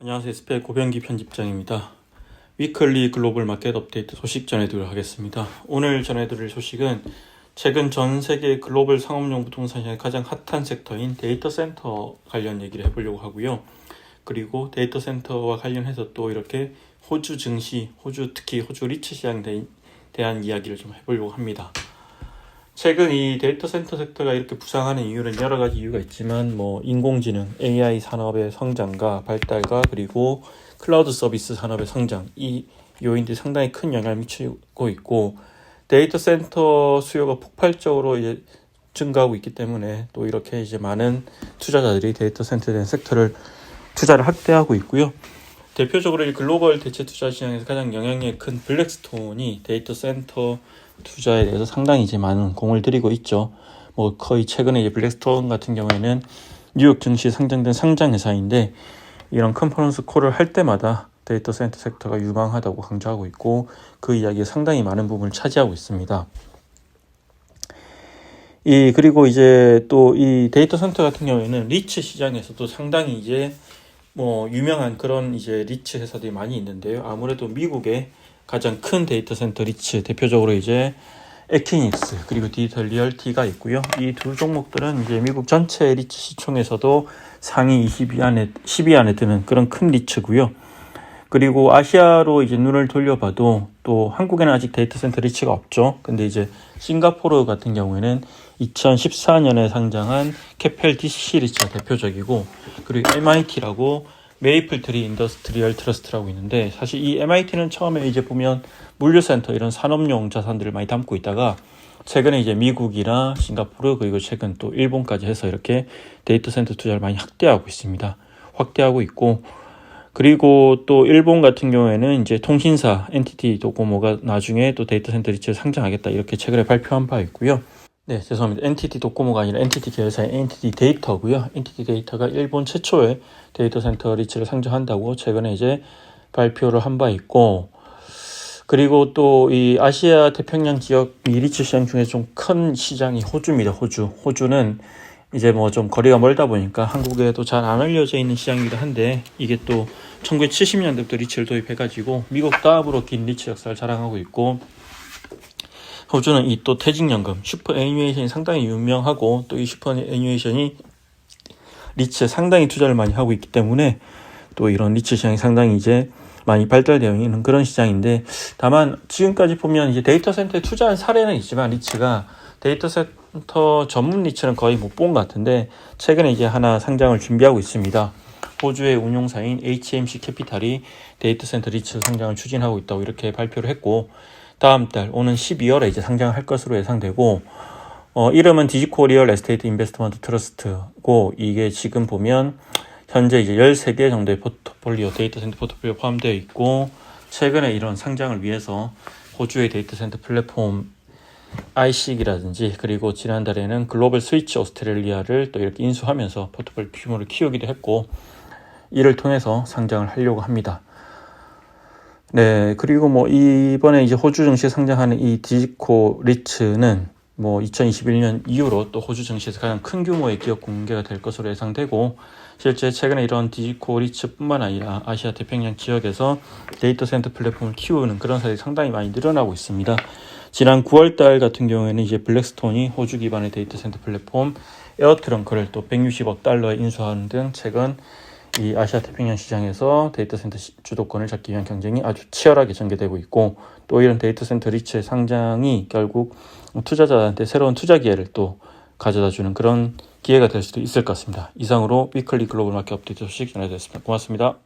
안녕하세요. 스페 고병기 편집장입니다. 위클리 글로벌 마켓 업데이트 소식 전해드리도록 하겠습니다. 오늘 전해드릴 소식은 최근 전 세계 글로벌 상업용 부동산 시장의 가장 핫한 섹터인 데이터 센터 관련 얘기를 해보려고 하고요. 그리고 데이터 센터와 관련해서 또 이렇게 호주 증시, 특히 호주 리츠 시장에 대한 이야기를 좀 해보려고 합니다. 최근 이 데이터 센터 섹터가 이렇게 부상하는 이유는 여러 가지 이유가 있지만 인공지능, AI 산업의 성장과 발달과 그리고 클라우드 서비스 산업의 성장, 이 요인들이 상당히 큰 영향을 미치고 있고 데이터 센터 수요가 폭발적으로 이제 증가하고 있기 때문에 또 이렇게 이제 많은 투자자들이 데이터 센터에 대한 섹터를 투자를 확대하고 있고요. 대표적으로 이 글로벌 대체 투자 시장에서 가장 영향력이 큰 블랙스톤이 데이터 센터 투자에 대해서 상당히 이제 많은 공을 들이고 있죠. 거의 최근에 이제 블랙스톤 같은 경우에는 뉴욕 증시에 상장된 상장 회사인데 이런 컨퍼런스 콜을 할 때마다 데이터 센터 섹터가 유망하다고 강조하고 있고 그 이야기에 상당히 많은 부분을 차지하고 있습니다. 그리고 이제 또 이 데이터 센터 같은 경우에는 리츠 시장에서도 상당히 이제 유명한 그런 이제 리츠 회사들이 많이 있는데요. 아무래도 미국의 가장 큰 데이터 센터 리츠 대표적으로 이제 에퀴닉스 그리고 디지털 리얼티가 있고요. 이 두 종목들은 이제 미국 전체 리츠 시총에서도 상위 10위 안에 드는 그런 큰 리츠고요. 그리고 아시아로 이제 눈을 돌려봐도 또 한국에는 아직 데이터 센터 리츠가 없죠. 근데 이제 싱가포르 같은 경우에는 2014년에 상장한 캐펠 DC 리츠가 대표적이고 그리고 MIT라고 메이플트리 인더스트리얼 트러스트라고 있는데 사실 이 MIT는 처음에 이제 보면 물류센터 이런 산업용 자산들을 많이 담고 있다가 최근에 이제 미국이나 싱가포르 그리고 최근 또 일본까지 해서 이렇게 데이터 센터 투자를 많이 확대하고 있고 그리고 또 일본 같은 경우에는 이제 통신사 NTT 도코모가 나중에 또 데이터 센터 리츠를 상장하겠다 이렇게 최근에 발표한 바 있고요. 네, 죄송합니다. NTT 도코모가 아니라 NTT 계열사의 NTT 데이터고요. NTT 데이터가 일본 최초의 데이터 센터 리츠를 상장한다고 최근에 이제 발표를 한 바 있고 그리고 또 이 아시아 태평양 지역 이 리츠 시장 중에 좀 큰 시장이 호주입니다. 호주는 이제 좀 거리가 멀다 보니까 한국에도 잘 안 알려져 있는 시장이기도 한데 이게 또 1970년대부터 리츠를 도입해가지고 미국 다음으로 긴 리츠 역사를 자랑하고 있고 호주는 이 또 퇴직연금 슈퍼 애니메이션이 상당히 유명하고 또 이 슈퍼 애니메이션이 리츠에 상당히 투자를 많이 하고 있기 때문에 또 이런 리츠 시장이 상당히 이제 많이 발달되어 있는 그런 시장인데 다만 지금까지 보면 이제 데이터 센터에 투자한 사례는 있지만 리츠가 데이터 센터 전문 리츠는 거의 못 본 것 같은데 최근에 이제 하나 상장을 준비하고 있습니다. 호주의 운용사인 HMC 캐피탈이 데이터 센터 리츠 상장을 추진하고 있다고 이렇게 발표를 했고 다음 달 오는 12월에 이제 상장할 것으로 예상되고 이름은 디지코 리얼 에스테이트 인베스트먼트 트러스트고 이게 지금 보면 현재 이제 13개 정도의 포트폴리오 데이터 센터 포트폴리오 포함되어 있고 최근에 이런 상장을 위해서 호주의 데이터 센터 플랫폼 iC이라든지 그리고 지난달에는 글로벌 스위치 오스트레일리아를 또 이렇게 인수하면서 포트폴리오 규모를 키우기도 했고 이를 통해서 상장을 하려고 합니다. 네, 그리고 이번에 이제 호주 증시에 상장하는 이 디지코 리츠는 2021년 이후로 또 호주 증시에서 가장 큰 규모의 기업 공개가 될 것으로 예상되고 실제 최근에 이런 디지코 리츠뿐만 아니라 아시아 태평양 지역에서 데이터 센터 플랫폼을 키우는 그런 사례가 상당히 많이 늘어나고 있습니다. 지난 9월달 같은 경우에는 이제 블랙스톤이 호주 기반의 데이터 센터 플랫폼 에어트렁크를 또 160억 달러에 인수하는 등 최근 이 아시아 태평양 시장에서 데이터 센터 주도권을 잡기 위한 경쟁이 아주 치열하게 전개되고 있고 또 이런 데이터 센터 리츠의 상장이 결국 투자자한테 새로운 투자 기회를 또 가져다주는 그런 기회가 될 수도 있을 것 같습니다. 이상으로 위클리 글로벌 마켓 업데이트 소식 전해드렸습니다. 고맙습니다.